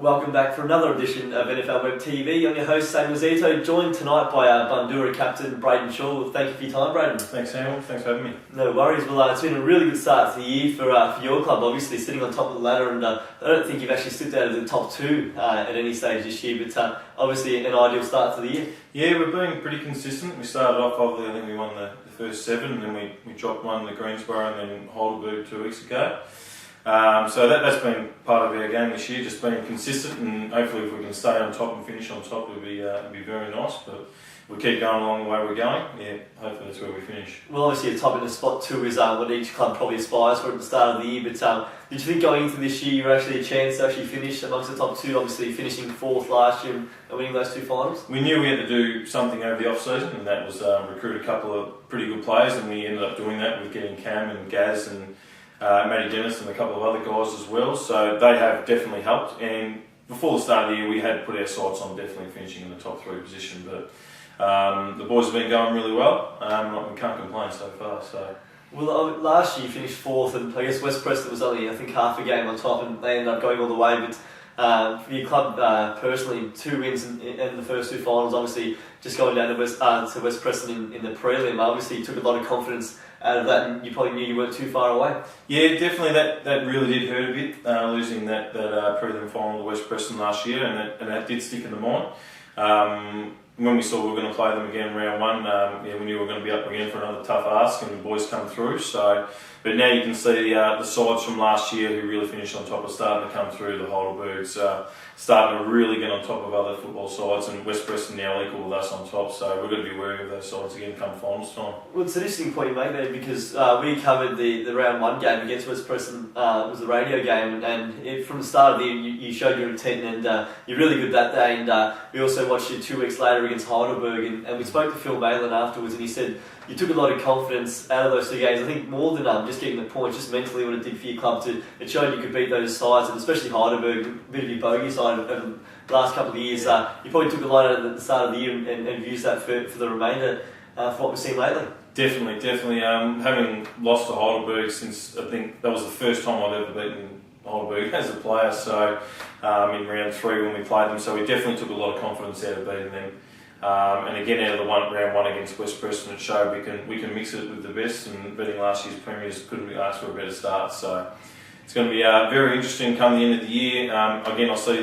Welcome back for another edition of NFL Web TV. I'm your host, Sam Zito, joined tonight by our Bandura captain, Brayden Shaw. Thank you for your time, Brayden. Thanks, Sam. Thanks for having me. No worries. Well, it's been a really good start to the year for your club, obviously sitting on top of the ladder, and I don't think you've actually slipped out of the top two at any stage this year, but obviously an ideal start to the year. Yeah, we're being pretty consistent. We started off, obviously, I think we won the first 7, and then we dropped one to Greensboro and then Heidelberg 2 weeks ago. So that's been part of our game this year, just being consistent, and hopefully if we can stay on top and finish on top, it'll be very nice. But we keep going along the way we're going. Yeah, hopefully that's where we finish. Well, obviously, the top in the spot 2 is what each club probably aspires for at the start of the year. But did you think going into this year you were actually a chance to actually finish amongst the top 2? Obviously, finishing 4th last year and winning those 2 finals. We knew we had to do something over the off season, and that was recruit a couple of pretty good players, and we ended up doing that with getting Cam and Gaz and Matty Dennis and a couple of other guys as well, so they have definitely helped. And before the start of the year, we had put our sights on definitely finishing in the top 3 position. But the boys have been going really well. We can't complain so far. So. Well, last year you finished 4th, and I guess West Preston was only half a game on top, and they ended up going all the way. But for your club personally, 2 wins in the first 2 finals. Obviously, just going down to West Preston in the prelim, obviously you took a lot of confidence out of that, and you probably knew you weren't too far away. Yeah, definitely. That really did hurt a bit, losing that prelim final to West Preston last year, and that did stick in the mind. When we saw we were going to play them again in round 1, we knew we were going to be up again for another tough ask, and the boys come through. So, but now you can see the sides from last year who really finished on top are starting to come through. The Heidelbergs starting to really get on top of other football sides, and West Preston now equal with us on top. So we're going to be wary of those sides again come finals time. Well, it's an interesting point you make there, because we covered the round 1 game against West Preston. It was the radio game, and from the start of the year you showed your intent, and you're really good that day. And we also watched you 2 weeks later against Heidelberg, and we spoke to Phil Malin afterwards, and he said you took a lot of confidence out of those 2 games. I think more than just getting the points, just mentally what it did for your club. It showed you could beat those sides, and especially Heidelberg, a bit of your bogey side of the last couple of years. You probably took a lot out at the start of the year and used that for the remainder for what we've seen lately. Definitely. Having lost to Heidelberg since, I think that was the first time I've ever beaten Heidelberg as a player, so in round 3 when we played them, so we definitely took a lot of confidence out of beating them. And again, out of the round 1 against West Preston, it showed we can mix it with the best, and beating last year's premiers couldn't be asked for a better start. So it's going to be very interesting come the end of the year. Again, I see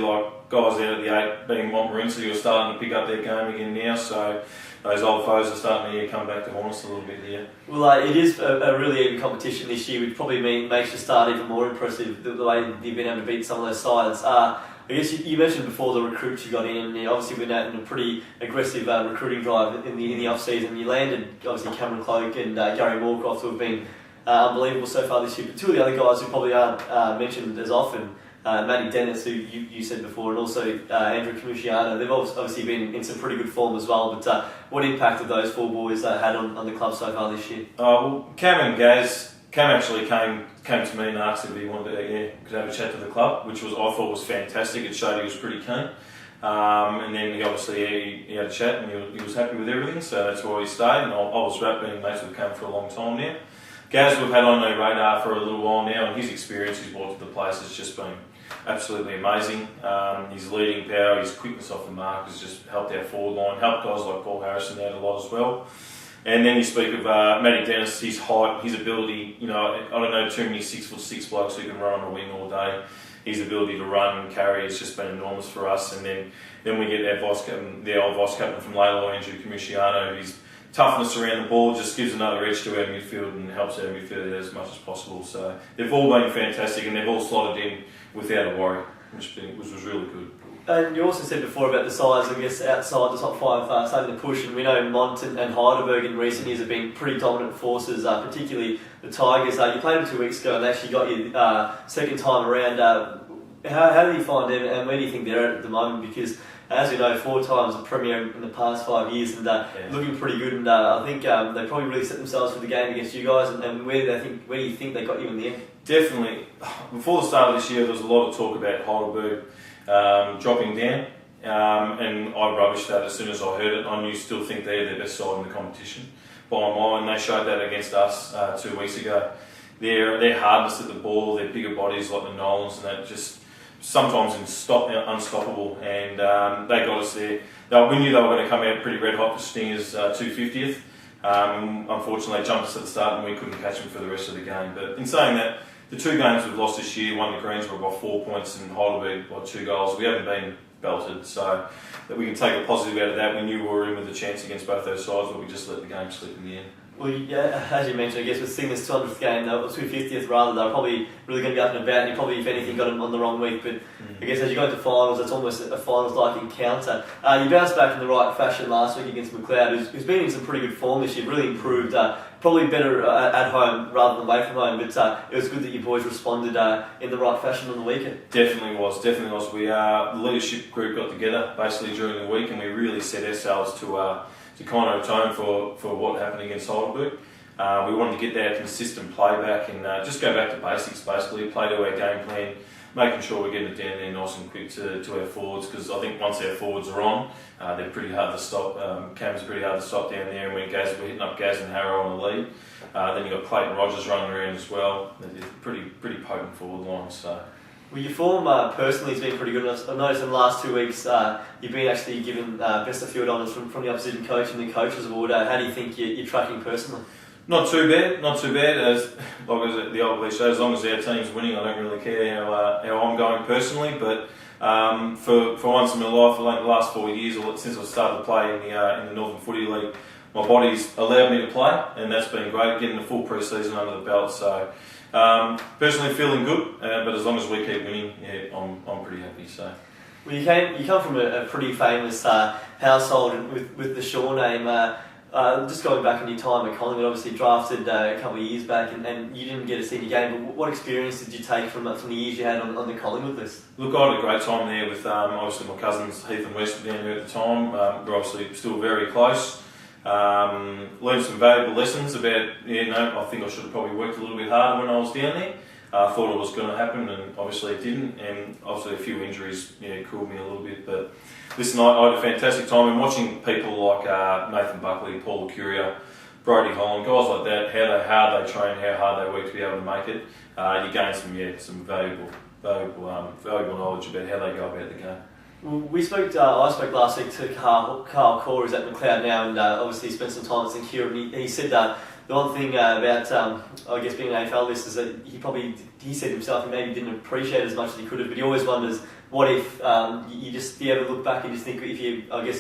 guys out at the 8 being Montmorency who are starting to pick up their game again now. So those old foes are starting to come back to haunt us a little bit here. Well, it is a really even competition this year, which probably makes the start even more impressive, the way you've been able to beat some of those sides. I guess you mentioned before the recruits you got in, and you obviously went out in a pretty aggressive recruiting drive in the off season. You landed obviously Cameron Cloak and Gary Moorcroft, who have been unbelievable so far this year. But 2 of the other guys who probably aren't mentioned as often, Matty Dennis, who you said before, and also Andrew Camucciano, they've obviously been in some pretty good form as well. But what impact have those 4 boys had on the club so far this year? Well, Cam and Gaz. Cam actually came to me and asked if he wanted to have a chat to the club, which I thought was fantastic. It showed he was pretty keen. And then he had a chat, and he was happy with everything, so that's why he stayed. And I was being mates with Cam for a long time now. Gaz we've had on the radar for a little while now, and his experience he's brought to the place has just been absolutely amazing. His leading power, his quickness off the mark has just helped our forward line, helped guys like Paul Harrison out a lot as well. And then you speak of Matty Dennis, his height, his ability. I don't know too many 6'6" blokes who can run on a wing all day. His ability to run and carry has just been enormous for us. And then we get our vice captain, the old vice captain from Layla, Andrew Camucciano. His toughness around the ball just gives another edge to our midfield and helps our midfield as much as possible. So they've all been fantastic, and they've all slotted in without a worry, which was really good. And you also said before about the size, I guess, outside the top 5 starting to push, and we know Mont and Heidelberg in recent years have been pretty dominant forces, particularly the Tigers. You played them 2 weeks ago and they actually got you second time around. How do you find them, and where do you think they're at the moment? Because, as we know, 4 times a premier in the past 5 years, and looking pretty good. And I think they probably really set themselves for the game against you guys. And where do you think they got you in the end? Definitely. Before the start of this year, there was a lot of talk about Heidelberg dropping down, and I rubbished that as soon as I heard it. I still think they're the best side in the competition by a mile, and they showed that against us 2 weeks ago. Their hardness at the ball, their bigger bodies like the Nolans, and that just sometimes unstoppable, and they got us there. We knew they were going to come out pretty red hot for Stingers 250th. Unfortunately, they jumped us at the start and we couldn't catch them for the rest of the game. But in saying that, the 2 games we've lost this year, one to Greensborough by 4 points and Heidelberg by 2 goals. We haven't been belted, so that we can take a positive out of that. We knew we were in with a chance against both those sides, but we just let the game slip in the end. Well, yeah, as you mentioned, I guess with Stingers' 200th game, they were 250th rather, they were probably really going to be up and about, and you probably, if anything, got them on the wrong week. But I guess as you go into finals, it's almost a finals-like encounter. You bounced back in the right fashion last week against McLeod, who's been in some pretty good form this year, really improved, probably better at home rather than away from home, but it was good that your boys responded in the right fashion on the weekend. Definitely was. We, the leadership group got together basically during the week, and we really set ourselves to kind of atone for what happened against Heidelberg. We wanted to get that consistent play back and just go back to basics, basically, play to our game plan, making sure we're getting it down there nice and quick to our forwards, because I think once our forwards are on, they're pretty hard to stop. Cam's pretty hard to stop down there, and we're hitting up Gaz and Harrow on the lead. Then you've got Clayton Rogers running around as well. They're pretty potent forward lines. So. Well, your form personally has been pretty good. I've noticed in the last 2 weeks you've been actually given best of field honours from the opposition coach and the coaches award. How do you think you're tracking personally? Not too bad. As the old cliche, as long as our team's winning, I don't really care how I'm going personally. But for once in my life, for like the last 4 years, or since I started to play in the Northern Footy League, my body's allowed me to play, and that's been great. Getting the full pre-season under the belt, so. Personally feeling good, but as long as we keep winning, yeah, I'm pretty happy. So. Well, you come from a pretty famous household with the Shaw name. Just going back in your time at Collingwood, obviously drafted a couple of years back, and you didn't get a senior game. But what experience did you take from the years you had on the Collingwood list? Look, I had a great time there with obviously my cousins Heath and West were down there at the time. We're obviously still very close. Learned some valuable lessons about, I think I should have probably worked a little bit harder when I was down there. I thought it was going to happen, and obviously it didn't, and obviously a few injuries cooled me a little bit, but listen, I had a fantastic time, and watching people like Nathan Buckley, Paul Curia, Brody Holland, guys like that, how hard they train, how hard they work to be able to make it, you gain some valuable knowledge about how they go about the game. I spoke last week to Carl Core, who's at McLeod now, and obviously he spent some time at St Kilda, and he said that the one thing about, I guess, being an AFL list is that he said himself he maybe didn't appreciate as much as he could have, but he always wonders, what if you ever look back and just think, if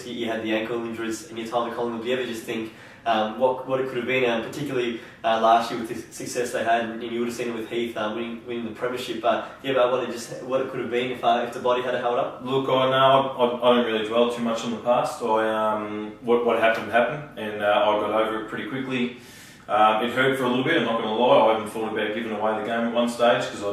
you had the ankle injuries in your time at Collingwood, do you ever just think what it could have been, particularly last year with the success they had, and you would have seen it with Heath winning the premiership, but what it could have been if the body had held up? Look, I don't really dwell too much on the past. What happened, and I got over it pretty quickly. It hurt for a little bit, I'm not going to lie. I haven't thought about giving away the game at one stage because I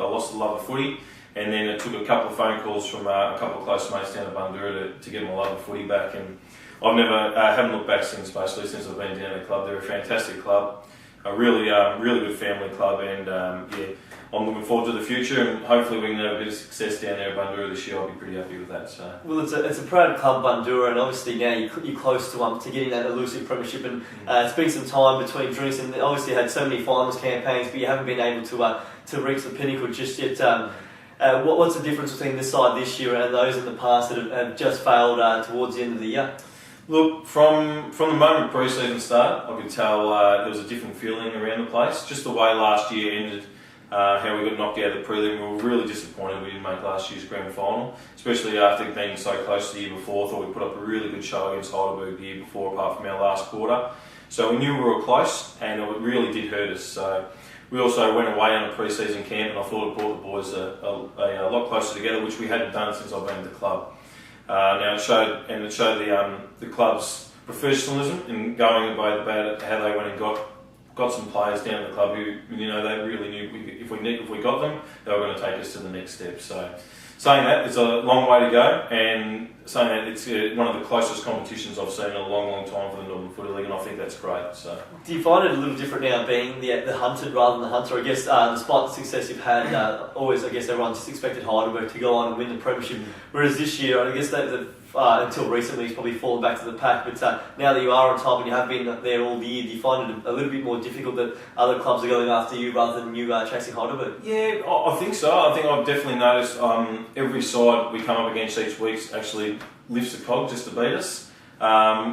lost the love of footy, and then it took a couple of phone calls from a couple of close mates down at Bundoora to get my love of footy back, and I've never haven't looked back since I've been down at the club. They're a fantastic club, a really good family club, and I'm looking forward to the future, and hopefully we can have a bit of success down there at Bundoora this year. I'll be pretty happy with that. So. Well, it's a proud club, Bundoora, and obviously now you're close to getting that elusive premiership, and it's been some time between drinks, and obviously had so many finals campaigns, but you haven't been able to reach the pinnacle just yet. What's the difference between this side this year and those in the past that have just failed towards the end of the year? Look, from the moment pre-season started, I could tell there was a different feeling around the place. Just the way last year ended, how we got knocked out of the prelim, we were really disappointed we didn't make last year's grand final, especially after being so close the year before. I thought we put up a really good show against Heidelberg the year before, apart from our last quarter. So we knew we were close, and it really did hurt us. So we also went away on a pre-season camp, and I thought it brought the boys a lot closer together, which we hadn't done since I've been at the club. Now it showed the club's professionalism in going about how they went and got some players down at the club who they really knew if we got them, they were going to take us to the next step. So saying that, it's a long way to go, and saying that it's one of the closest competitions I've seen in a long time for the Northern Footy League, and I think that's great. So, do you find it a little different now being the hunted rather than the hunter? I guess despite the success you've had, always everyone just expected Heidelberg to go on and win the premiership, whereas this year I guess the until recently he's probably fallen back to the pack. But now that you are on top and you have been there all year, do you find it a little bit more difficult that other clubs are going after you rather than you chasing Heidelberg? Yeah, I think so. I think I've definitely noticed every side we come up against each week actually lifts a cog just to beat us,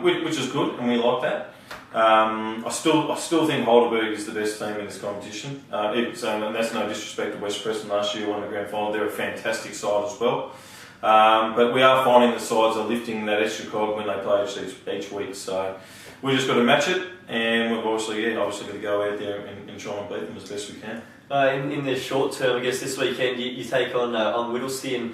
which is good, and we like that. I still think Heidelberg is the best team in this competition. And that's no disrespect to West Preston last year, won the grand final. They're a fantastic side as well. But we are finding the sides are lifting that extra cog when they play each week. So we just got to match it, and we've obviously got to go out there and try and beat them as best we can. In the short term, I guess this weekend you take on Whittlesea,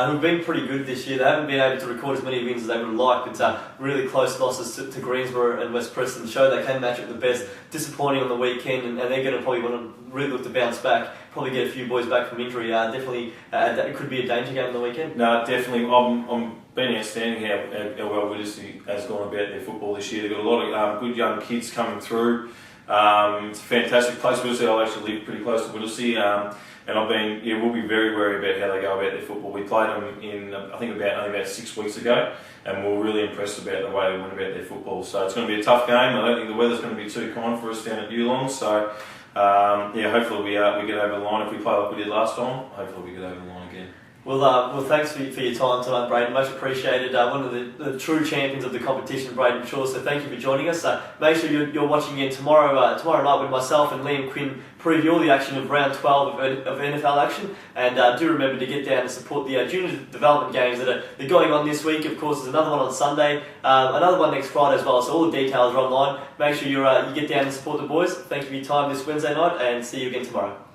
who've been pretty good this year. They haven't been able to record as many wins as they would have liked, but really close losses to Greensborough and West Preston show they can match up the best. Disappointing on the weekend, and they're going to probably want to really look to bounce back, probably get a few boys back from injury. Definitely, it could be a danger game on the weekend. No, definitely. I'm been outstanding how well Whittlesea has gone about their football this year. They've got a lot of good young kids coming through. It's a fantastic place. Whittlesea, I actually live pretty close to Whittlesea, and we'll be very wary about how they go about their football. We played them in, I think only about 6 weeks ago, and we were really impressed about the way they went about their football. So it's going to be a tough game. I don't think the weather's going to be too kind for us down at Newlong. So hopefully we get over the line. If we play like we did last time, hopefully we get over the line again. Well, thanks for your time tonight, Brayden. Much appreciated. One of the true champions of the competition, Brayden Shaw. So thank you for joining us. Make sure you're watching again tomorrow night when myself and Liam Quinn preview all the action of round 12 of NFL action. And do remember to get down and support the junior development games that are going on this week. Of course, there's another one on Sunday, another one next Friday as well. So all the details are online. Make sure you get down and support the boys. Thank you for your time this Wednesday night, and see you again tomorrow.